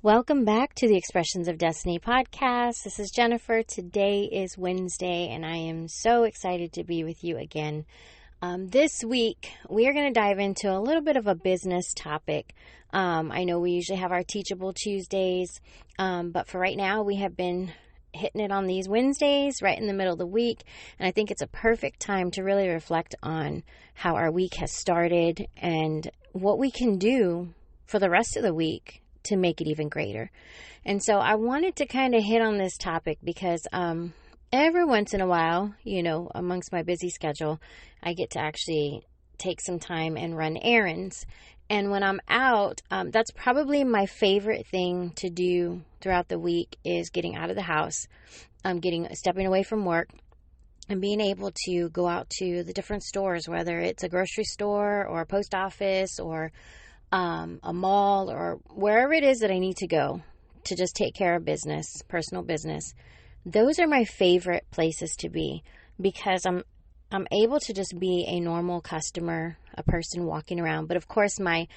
Welcome back to the Expressions of Destiny podcast. This is Jennifer. Today is Wednesday, and I am so excited to be with you again. This week, we are going to dive into a little bit of a business topic. I know we usually have our Teachable Tuesdays, but for right now, we have been hitting it on these Wednesdays right in the middle of the week, and I think it's a perfect time to really reflect on how our week has started and what we can do for the rest of the week to make it even greater. And so I wanted to kind of hit on this topic because every once in a while, amongst my busy schedule, I get to actually take some time and run errands. And when I'm out, that's probably my favorite thing to do throughout the week is getting out of the house, stepping away from work and being able to go out to the different stores, whether it's a grocery store or a post office or a mall or wherever it is that I need to go to just take care of business, personal business. Those are my favorite places to be because I'm able to just be a normal customer, a person walking around. But of course, my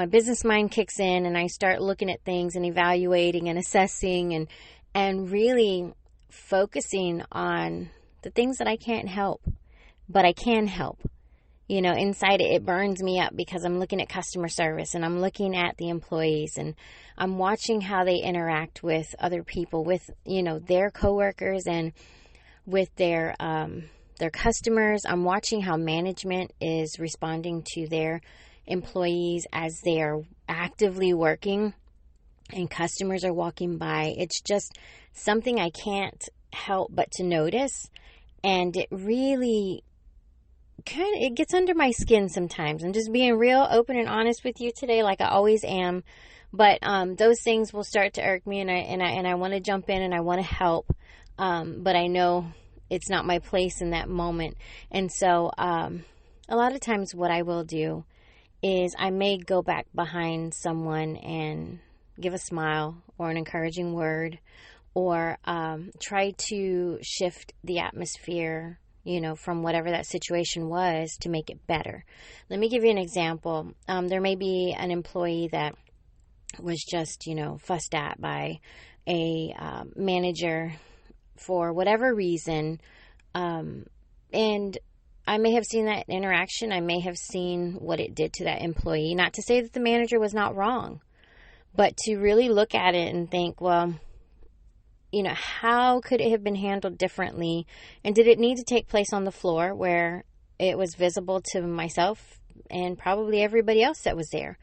business mind kicks in and I start looking at things and evaluating and assessing and really focusing on the things that I can't help, but I can help. Inside it burns me up because I'm looking at customer service and I'm looking at the employees and I'm watching how they interact with other people, with, their coworkers and with their customers. I'm watching how management is responding to their employees as they are actively working and customers are walking by. It's just something I can't help but to notice. And it really it gets under my skin sometimes. I'm just being real open and honest with you today, like I always am. But those things will start to irk me, and I want to jump in and I want to help. But I know it's not my place in that moment. And so a lot of times what I will do is I may go back behind someone and give a smile or an encouraging word or try to shift the atmosphere from whatever that situation was to make it better. Let me give you an example. There may be an employee that was just, fussed at by a manager for whatever reason. And I may have seen that interaction. I may have seen what it did to that employee. Not to say that the manager was not wrong, but to really look at it and think, well, how could it have been handled differently? And did it need to take place on the floor where it was visible to myself and probably everybody else that was there?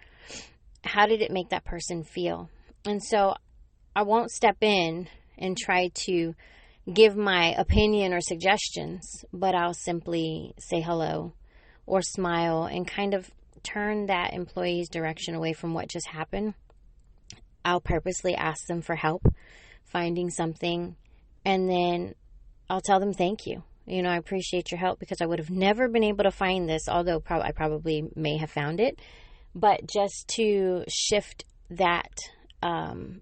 How did it make that person feel? And so I won't step in and try to give my opinion or suggestions, but I'll simply say hello or smile and kind of turn that employee's direction away from what just happened. I'll purposely ask them for help finding something, and then I'll tell them thank you. I appreciate your help because I would have never been able to find this, although I probably may have found it. But just to shift that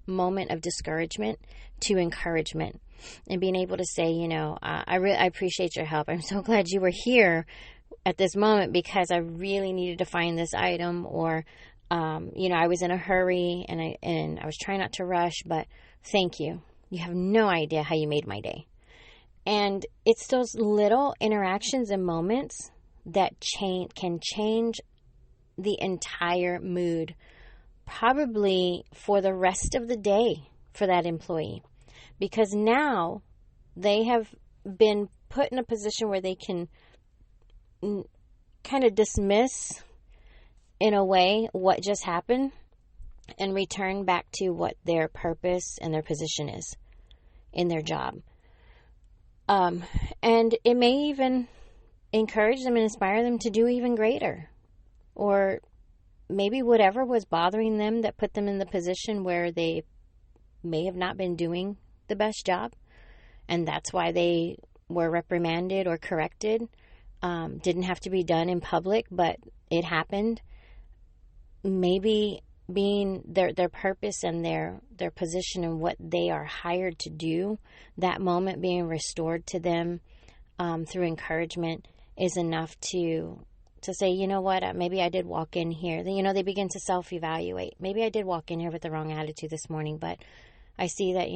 moment of discouragement to encouragement and being able to say, I appreciate your help. I'm so glad you were here at this moment because I really needed to find this item, or I was in a hurry and I was trying not to rush, but thank you. You have no idea how you made my day. And it's those little interactions and moments that can change the entire mood, probably for the rest of the day for that employee. Because now they have been put in a position where they can kind of dismiss, in a way, what just happened and return back to what their purpose and their position is in their job. And it may even encourage them and inspire them to do even greater. Or maybe whatever was bothering them that put them in the position where they may have not been doing the best job, and that's why they were reprimanded or corrected. Didn't have to be done in public, but it happened. Maybe being their purpose and their position and what they are hired to do, that moment being restored to them through encouragement is enough to to say, you know what, maybe I did walk in here. They begin to self-evaluate. Maybe I did walk in here with the wrong attitude this morning, but I see that,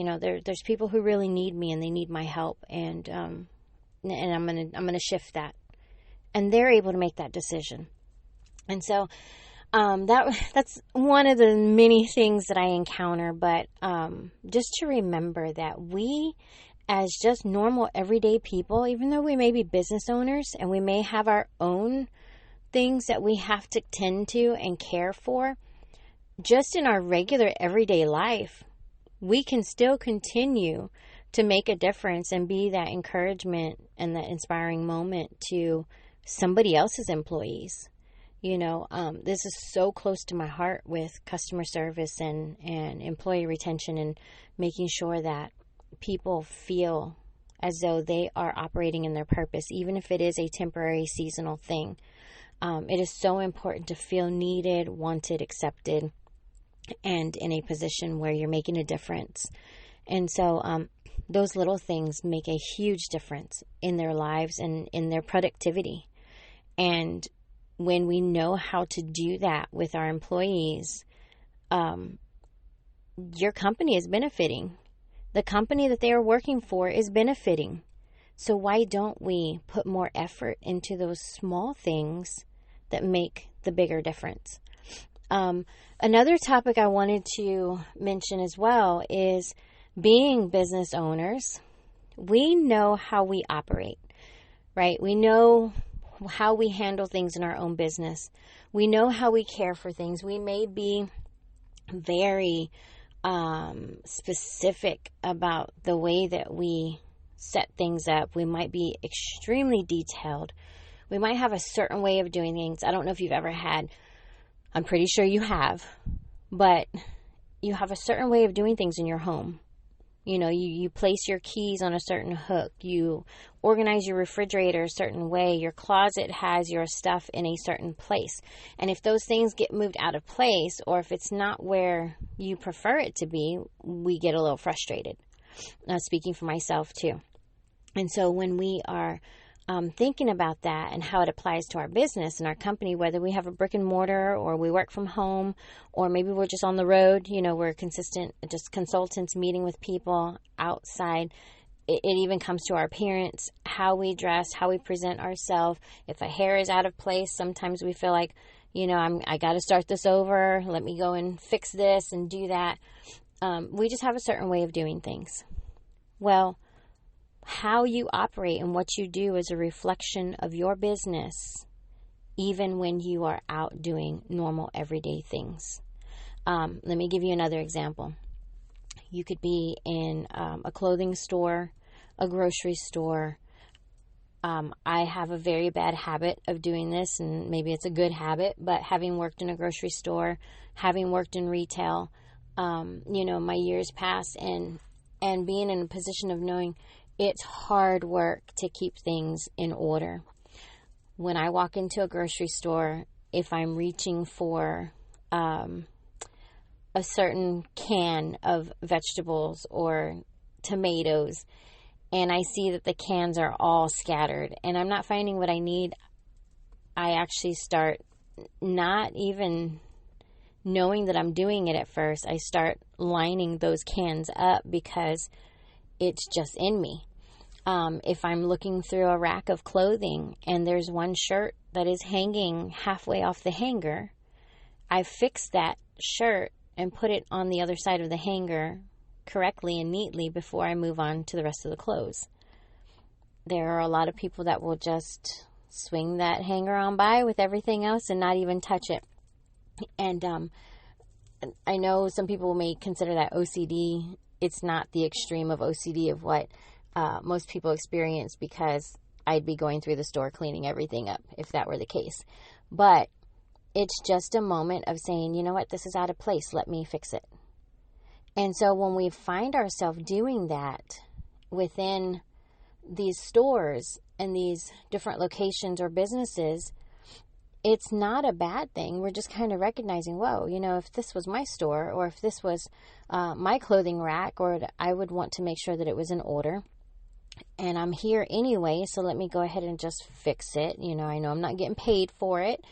there's people who really need me and they need my help, and I'm gonna shift that. And they're able to make that decision. And so that's one of the many things that I encounter, but just to remember that we, as just normal everyday people, even though we may be business owners and we may have our own things that we have to tend to and care for, just in our regular everyday life, we can still continue to make a difference and be that encouragement and that inspiring moment to somebody else's employees. This is so close to my heart with customer service and employee retention, and making sure that people feel as though they are operating in their purpose, even if it is a temporary seasonal thing. It is so important to feel needed, wanted, accepted, and in a position where you're making a difference. And so those little things make a huge difference in their lives and in their productivity. And when we know how to do that with our employees, your company is benefiting. The company that they are working for is benefiting. So why don't we put more effort into those small things that make the bigger difference? Another topic I wanted to mention as well is being business owners. We know how we operate, right? We know how we handle things in our own business. We know how we care for things. We may be very specific about the way that we set things up. We might be extremely detailed. We might have a certain way of doing things. I don't know if you've ever had, I'm pretty sure you have, but you have a certain way of doing things in your home. You place your keys on a certain hook. You organize your refrigerator a certain way. Your closet has your stuff in a certain place. And if those things get moved out of place, or if it's not where you prefer it to be, we get a little frustrated. Speaking for myself too. And so when we are thinking about that and how it applies to our business and our company, whether we have a brick and mortar or we work from home, or maybe we're just on the road, we're consistent, just consultants meeting with people outside. It even comes to our appearance, how we dress, how we present ourselves. If a hair is out of place, sometimes we feel like, I got to start this over. Let me go and fix this and do that. We just have a certain way of doing things. Well, how you operate and what you do is a reflection of your business, even when you are out doing normal everyday things. Let me give you another example. You could be in a clothing store, a grocery store. I have a very bad habit of doing this, and maybe it's a good habit, but having worked in a grocery store, having worked in retail, my years pass, and being in a position of knowing it's hard work to keep things in order. When I walk into a grocery store, if I'm reaching for a certain can of vegetables or tomatoes, and I see that the cans are all scattered and I'm not finding what I need, I actually start not even knowing that I'm doing it at first. I start lining those cans up because it's just in me. If I'm looking through a rack of clothing and there's one shirt that is hanging halfway off the hanger, I fix that shirt and put it on the other side of the hanger correctly and neatly before I move on to the rest of the clothes. There are a lot of people that will just swing that hanger on by with everything else and not even touch it. And I know some people may consider that OCD. It's not the extreme of OCD of what most people experience, because I'd be going through the store cleaning everything up if that were the case. But it's just a moment of saying, you know what, this is out of place. Let me fix it. And so when we find ourselves doing that within these stores and these different locations or businesses, it's not a bad thing. We're just kind of recognizing, whoa, if this was my store, or if this was my clothing rack, or I would want to make sure that it was in order. and I'm here anyway, so let me go ahead and just fix it. I know I'm not getting paid for it,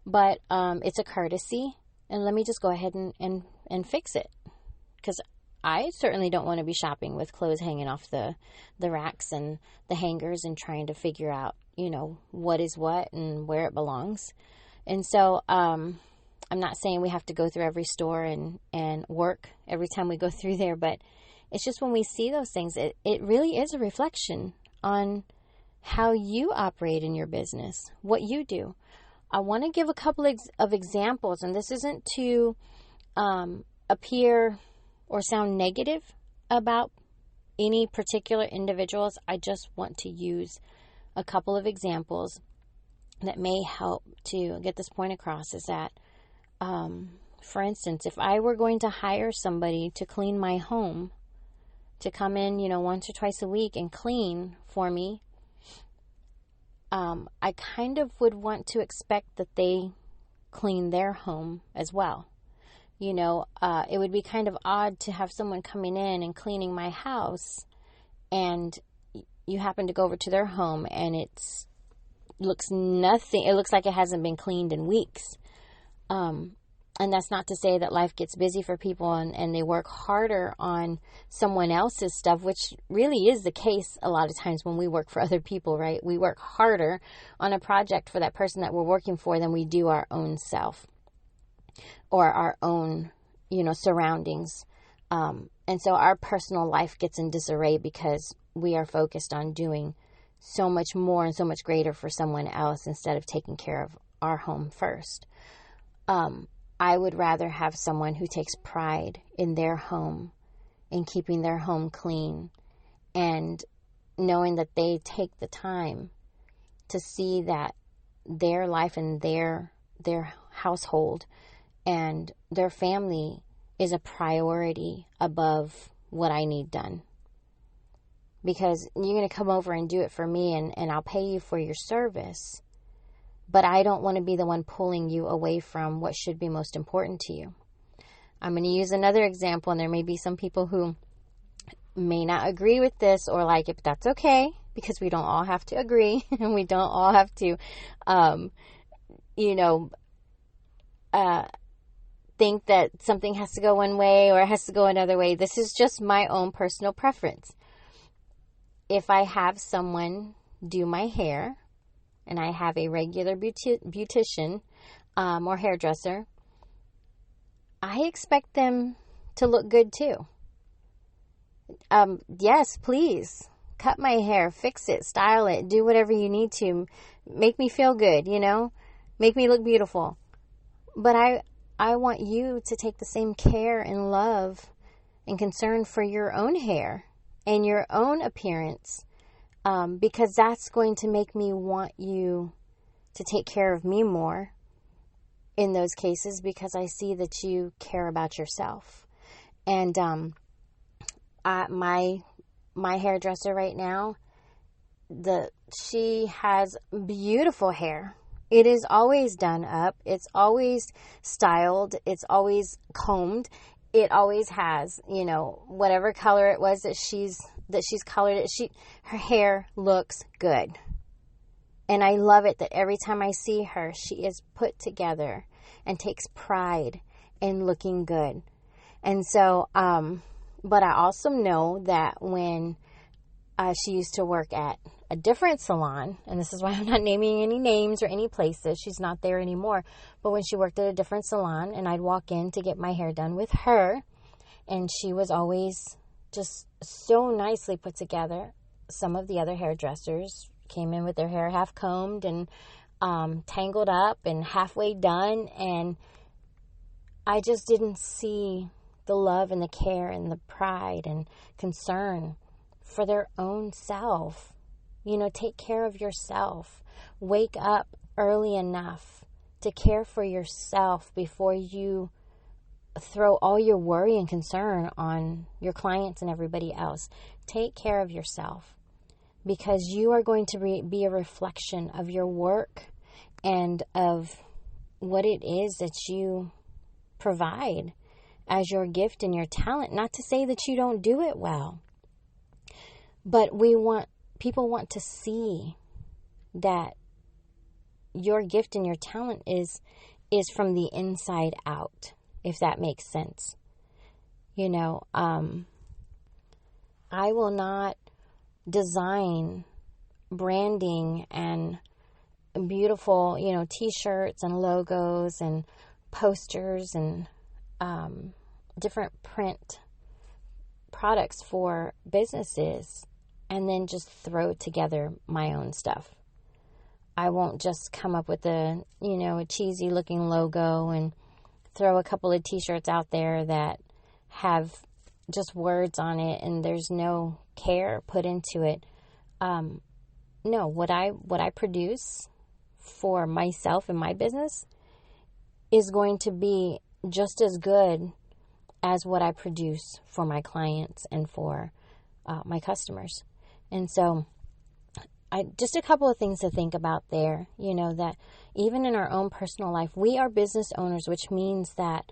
but it's a courtesy, and let me just go ahead and fix it. Because I certainly don't want to be shopping with clothes hanging off the racks and the hangers and trying to figure out, what is what and where it belongs. And so I'm not saying we have to go through every store and work every time we go through there, but it's just when we see those things, it really is a reflection on how you operate in your business, what you do. I want to give a couple of examples, and this isn't to appear or sound negative about any particular individuals. I just want to use a couple of examples that may help to get this point across. Is that, for instance, if I were going to hire somebody to clean my home, to come in, once or twice a week and clean for me, I kind of would want to expect that they clean their home as well. It would be kind of odd to have someone coming in and cleaning my house, and you happen to go over to their home and it looks like it hasn't been cleaned in weeks. And that's not to say that life gets busy for people and they work harder on someone else's stuff, which really is the case a lot of times when we work for other people, right? We work harder on a project for that person that we're working for than we do our own self or our own, surroundings. And so our personal life gets in disarray because we are focused on doing so much more and so much greater for someone else instead of taking care of our home first. I would rather have someone who takes pride in their home, in keeping their home clean, and knowing that they take the time to see that their life and their household and their family is a priority above what I need done. Because you're going to come over and do it for me, and I'll pay you for your service. But I don't want to be the one pulling you away from what should be most important to you. I'm going to use another example, and there may be some people who may not agree with this or like it, but that's okay, because we don't all have to agree, and we don't all have to, think that something has to go one way or it has to go another way. This is just my own personal preference. If I have someone do my hair, and I have a regular beautician or hairdresser, I expect them to look good too. Yes, please. Cut my hair, fix it, style it, do whatever you need to. Make me feel good, Make me look beautiful. But I want you to take the same care and love and concern for your own hair and your own appearance. Because that's going to make me want you to take care of me more in those cases, because I see that you care about yourself. And my hairdresser right now, she has beautiful hair. It is always done up. It's always styled. It's always combed. It always has, whatever color it was that she's colored it. Her hair looks good. And I love it that every time I see her, she is put together and takes pride in looking good. And so, but I also know that when she used to work at a different salon, and this is why I'm not naming any names or any places. She's not there anymore. But when she worked at a different salon, and I'd walk in to get my hair done with her, and she was always just so nicely put together. Some of the other hairdressers came in with their hair half combed and tangled up and halfway done, and I just didn't see the love and the care and the pride and concern for their own self. Take care of yourself. Wake up early enough to care for yourself before you throw all your worry and concern on your clients and everybody else. Take care of yourself, because you are going to be a reflection of your work and of what it is that you provide as your gift and your talent. Not to say that you don't do it well, But people want to see that your gift and your talent is from the inside out, if that makes sense. I will not design branding and beautiful, t-shirts and logos and posters and different print products for businesses and then just throw together my own stuff. I won't just come up with a cheesy looking logo and throw a couple of t-shirts out there that have just words on it and there's no care put into it. No, what I produce for myself and my business is going to be just as good as what I produce for my clients and for my customers. And so just a couple of things to think about there, that even in our own personal life, we are business owners, which means that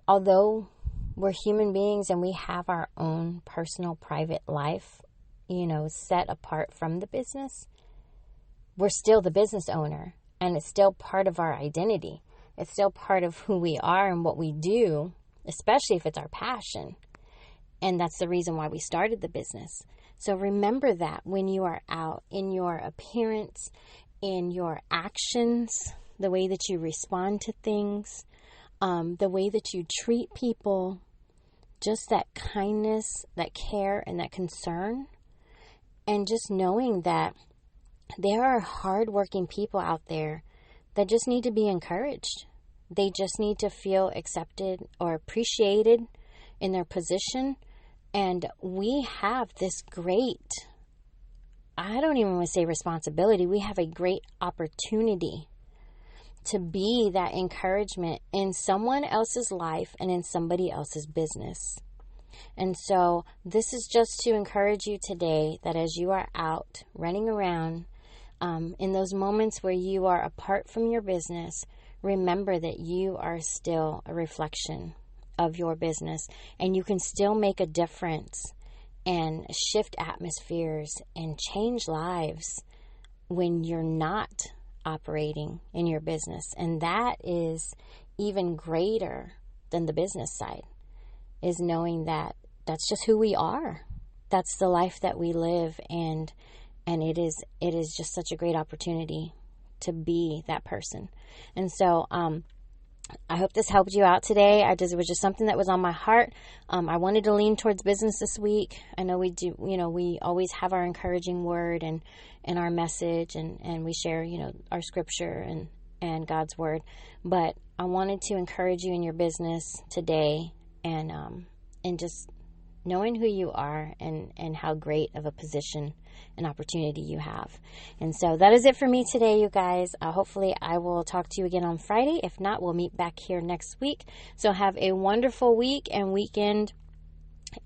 although we're human beings and we have our own personal private life, set apart from the business, we're still the business owner and it's still part of our identity. It's still part of who we are and what we do, especially if it's our passion. And that's the reason why we started the business. So remember that when you are out, in your appearance, in your actions, the way that you respond to things, the way that you treat people, just that kindness, that care, and that concern. And just knowing that there are hardworking people out there that just need to be encouraged. They just need to feel accepted or appreciated in their position. And we have this great, I don't even want to say responsibility, we have a great opportunity to be that encouragement in someone else's life and in somebody else's business. And so this is just to encourage you today that as you are out running around, in those moments where you are apart from your business, remember that you are still a reflection of your business and you can still make a difference and shift atmospheres and change lives when you're not operating in your business. And that is even greater than the business side, is knowing that that's just who we are. That's the life that we live, and it is just such a great opportunity to be that person. And so I hope this helped you out today. It was just something that was on my heart. I wanted to lean towards business this week. I know we do, we always have our encouraging word and our message and we share, our scripture and God's word. But I wanted to encourage you in your business today and just knowing who you are and how great of a position and opportunity you have. And so that is it for me today, you guys. Hopefully I will talk to you again on Friday. If not, we'll meet back here next week. So have a wonderful week and weekend.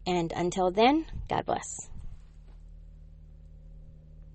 And until then, God bless.